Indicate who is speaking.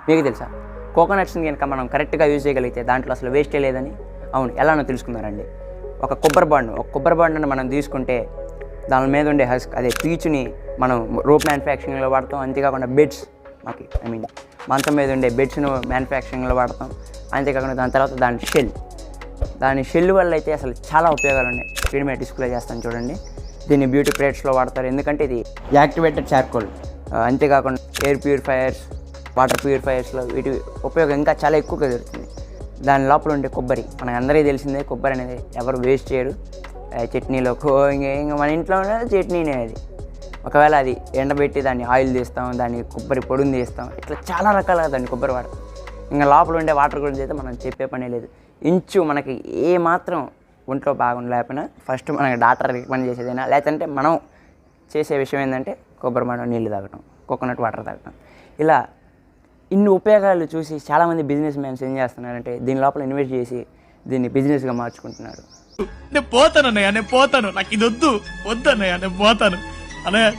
Speaker 1: మీకు తెలుసా? కోకోనట్స్ని కనుక మనం కరెక్ట్గా యూజ్ చేయగలిగితే దాంట్లో అసలు వేస్టే లేదని. అవును, ఎలానో తెలుసుకున్నారండి. ఒక కొబ్బరి బాండ్ని మనం తీసుకుంటే దాని మీద ఉండే హస్క్, అదే పీచుని మనం రోప్ మ్యానుఫ్యాక్చరింగ్లో వాడతాం. అంతేకాకుండా బెడ్స్, మంచం మీద ఉండే బెడ్స్ను మ్యానుఫ్యాక్చరింగ్లో వాడతాం. అంతేకాకుండా దాని తర్వాత దాని షెల్ వల్ల అయితే అసలు చాలా ఉపయోగాలు ఉన్నాయి. స్క్రీన్ మీద డిస్ప్లే చేస్తాను చూడండి. దీన్ని బ్యూటీ ప్రోడక్ట్స్లో వాడతారు, ఎందుకంటే ఇది యాక్టివేటెడ్ చార్కోల్. అంతేకాకుండా ఎయిర్ ప్యూరిఫైయర్స్, వాటర్ ప్యూరిఫైయర్స్లో వీటి ఉపయోగం ఇంకా చాలా ఎక్కువగా జరుగుతుంది. దాని లోపల ఉండే కొబ్బరి, మనకు అందరికీ తెలిసిందే, కొబ్బరి అనేది ఎవరు వేస్ట్ చేయరు. చట్నీలోకో ఇంకా మన ఇంట్లో ఉన్నది చట్నీనే. అది ఒకవేళ అది ఎండబెట్టి దాన్ని ఆయిల్ తీస్తాం, దాన్ని కొబ్బరి పొడిని తీస్తాం, ఇట్లా చాలా రకాలుగా దాన్ని కొబ్బరి వాడతాం. ఇంకా లోపల ఉండే వాటర్ గురించి అయితే మనం చెప్పే పనే లేదు. ఇంచు మనకి ఏ మాత్రం ఒంట్లో బాగుండి లేకపోయినా ఫస్ట్ మనకి డాక్టర్ రికమెండ్ చేసేదైనా, లేదంటే మనం చేసే విషయం ఏంటంటే కొబ్బరి మనం నీళ్ళు తాగటం, కోకోనట్ వాటర్ తాగటం. ఇలా ఇన్ని ఉపయోగాలు చూసి చాలామంది బిజినెస్ మ్యాన్స్ ఏం చేస్తున్నారంటే దీని లోపల ఇన్వెస్ట్ చేసి దీన్ని బిజినెస్గా మార్చుకుంటున్నారు.
Speaker 2: నేను పోతాను అన్నయ్య, నాకు ఇది వద్దు అన్నయ్య, నేను పోతాను అన్నయ్య.